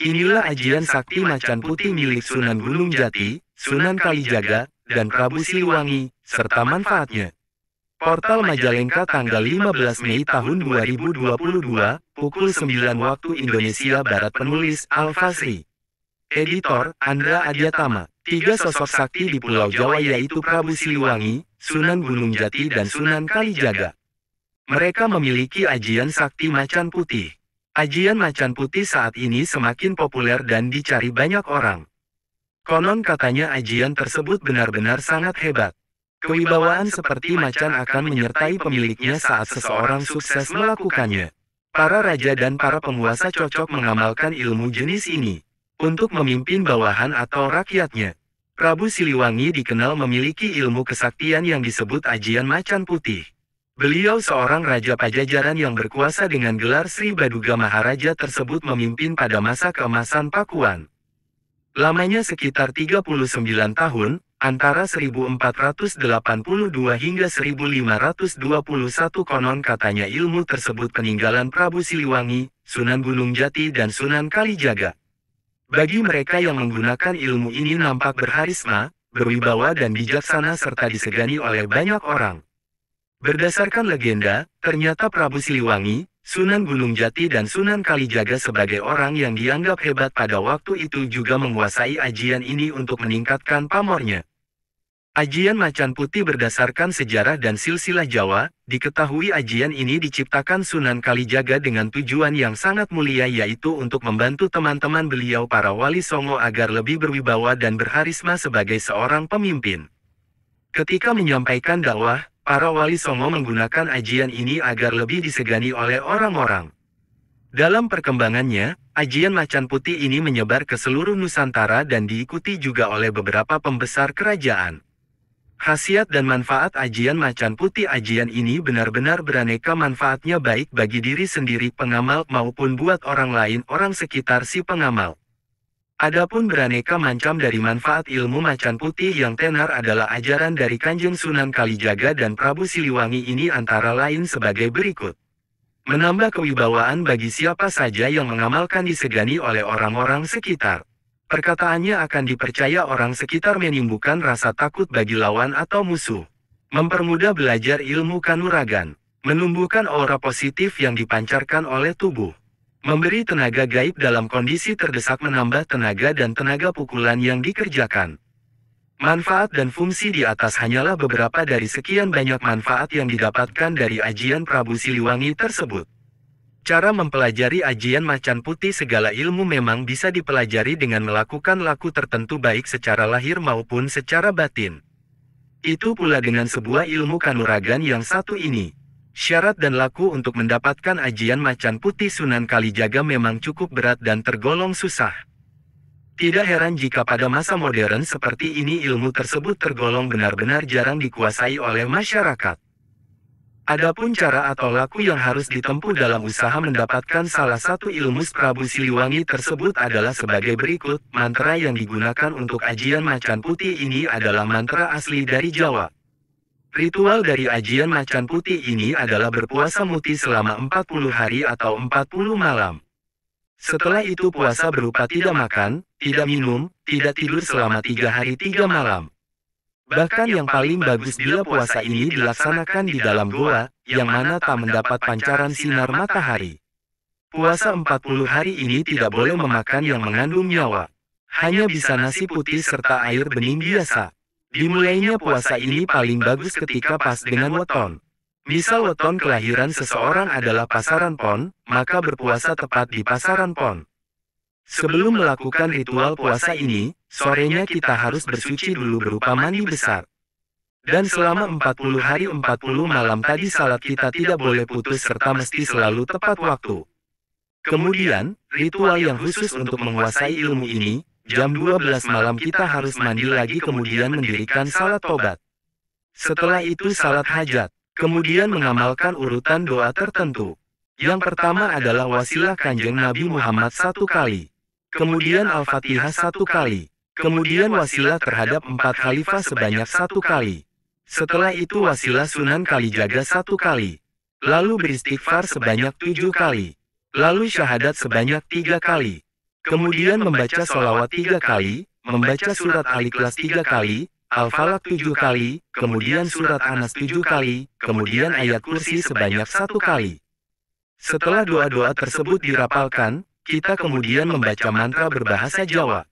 Inilah ajian sakti macan putih milik Sunan Gunung Jati, Sunan Kalijaga, dan Prabu Siliwangi, serta manfaatnya. Portal Majalengka tanggal 15 Mei tahun 2022, pukul 9 waktu Indonesia Barat. Penulis Al-Fasri. Editor Andra Adyatama. Tiga sosok sakti di Pulau Jawa yaitu Prabu Siliwangi, Sunan Gunung Jati dan Sunan Kalijaga. Mereka memiliki ajian sakti macan putih. Ajian macan putih saat ini semakin populer dan dicari banyak orang. Konon katanya ajian tersebut benar-benar sangat hebat. Kewibawaan seperti macan akan menyertai pemiliknya saat seseorang sukses melakukannya. Para raja dan para penguasa cocok mengamalkan ilmu jenis ini untuk memimpin bawahan atau rakyatnya. Prabu Siliwangi dikenal memiliki ilmu kesaktian yang disebut ajian macan putih. Beliau seorang raja Pajajaran yang berkuasa dengan gelar Sri Baduga Maharaja tersebut memimpin pada masa keemasan Pakuan. Lamanya sekitar 39 tahun, antara 1482 hingga 1521. Konon katanya ilmu tersebut peninggalan Prabu Siliwangi, Sunan Gunung Jati dan Sunan Kalijaga. Bagi mereka yang menggunakan ilmu ini nampak berharisma, berwibawa dan bijaksana serta disegani oleh banyak orang. Berdasarkan legenda, ternyata Prabu Siliwangi, Sunan Gunung Jati dan Sunan Kalijaga sebagai orang yang dianggap hebat pada waktu itu juga menguasai ajian ini untuk meningkatkan pamornya. Ajian macan putih berdasarkan sejarah dan silsilah Jawa, diketahui ajian ini diciptakan Sunan Kalijaga dengan tujuan yang sangat mulia yaitu untuk membantu teman-teman beliau para wali songo agar lebih berwibawa dan berharisma sebagai seorang pemimpin. Ketika menyampaikan dakwah, para wali songo menggunakan ajian ini agar lebih disegani oleh orang-orang. Dalam perkembangannya, ajian macan putih ini menyebar ke seluruh Nusantara dan diikuti juga oleh beberapa pembesar kerajaan. Khasiat dan manfaat ajian macan putih. Ajian ini benar-benar beraneka manfaatnya baik bagi diri sendiri pengamal maupun buat orang lain orang sekitar si pengamal. Adapun beraneka macam dari manfaat ilmu macan putih yang tenar adalah ajaran dari Kanjeng Sunan Kalijaga dan Prabu Siliwangi ini antara lain sebagai berikut. Menambah kewibawaan bagi siapa saja yang mengamalkan disegani oleh orang-orang sekitar. Perkataannya akan dipercaya orang sekitar menimbulkan rasa takut bagi lawan atau musuh. Mempermudah belajar ilmu kanuragan. Menumbuhkan aura positif yang dipancarkan oleh tubuh. Memberi tenaga gaib dalam kondisi terdesak menambah tenaga dan tenaga pukulan yang dikerjakan. Manfaat dan fungsi di atas hanyalah beberapa dari sekian banyak manfaat yang didapatkan dari ajian Prabu Siliwangi tersebut. Cara mempelajari ajian macan putih. Segala ilmu memang bisa dipelajari dengan melakukan laku tertentu baik secara lahir maupun secara batin. Itu pula dengan sebuah ilmu kanuragan yang satu ini. Syarat dan laku untuk mendapatkan ajian macan putih Sunan Kalijaga memang cukup berat dan tergolong susah. Tidak heran jika pada masa modern seperti ini ilmu tersebut tergolong benar-benar jarang dikuasai oleh masyarakat. Adapun cara atau laku yang harus ditempuh dalam usaha mendapatkan salah satu ilmu Prabu Siliwangi tersebut adalah sebagai berikut. Mantra yang digunakan untuk ajian macan putih ini adalah mantra asli dari Jawa. Ritual dari ajian macan putih ini adalah berpuasa muti selama 40 hari atau 40 malam. Setelah itu puasa berupa tidak makan, tidak minum, tidak tidur selama 3 hari 3 malam. Bahkan yang paling bagus bila puasa ini dilaksanakan di dalam goa, yang mana tak mendapat pancaran sinar matahari. Puasa 40 hari ini tidak boleh memakan yang mengandung nyawa. Hanya bisa nasi putih serta air bening biasa. Dimulainya puasa ini paling bagus ketika pas dengan weton. Misal weton kelahiran seseorang adalah Pasaran Pon, maka berpuasa tepat di Pasaran Pon. Sebelum melakukan ritual puasa ini, sorenya kita harus bersuci dulu berupa mandi besar. Dan selama 40 hari 40 malam tadi salat kita tidak boleh putus serta mesti selalu tepat waktu. Kemudian, ritual yang khusus untuk menguasai ilmu ini, jam 12 malam kita harus mandi lagi kemudian mendirikan salat tobat. Setelah itu salat hajat, kemudian mengamalkan urutan doa tertentu. Yang pertama adalah wasilah Kanjeng Nabi Muhammad 1 kali. Kemudian Al-Fatihah 1 kali. Kemudian wasilah terhadap 4 khalifah sebanyak 1 kali. Setelah itu wasilah Sunan Kalijaga 1 kali. Lalu beristighfar sebanyak 7 kali. Lalu syahadat sebanyak 3 kali. Kemudian membaca sholawat 3 kali, membaca surat Al-Ikhlas 3 kali, Al-Falaq 7 kali, kemudian surat An-Nas 7 kali, kemudian ayat kursi sebanyak 1 kali. Setelah doa-doa tersebut dirapalkan, kita kemudian membaca mantra berbahasa Jawa.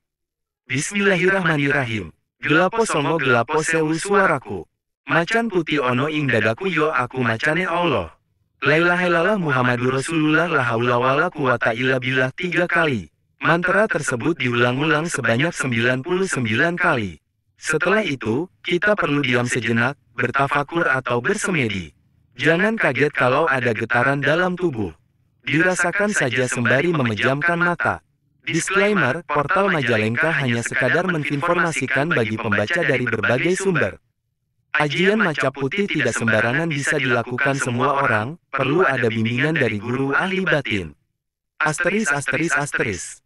Bismillahirrahmanirrahim. Gelapo songo gelapo sewu suaraku. Macan putih ono ing dadaku yo aku macane Allah. La ilaha illallah Muhammadur Rasulullah la haula wala quwata illa billah 3 kali. Mantra tersebut diulang-ulang sebanyak 99 kali. Setelah itu, kita perlu diam sejenak, bertafakur atau bersemedi. Jangan kaget kalau ada getaran dalam tubuh. Dirasakan saja sembari memejamkan mata. Disclaimer, portal Majalengka hanya sekadar menginformasikan bagi pembaca dari berbagai sumber. Ajian macap putih tidak sembarangan bisa dilakukan semua orang, perlu ada bimbingan dari guru ahli batin. Asteris asteris asteris.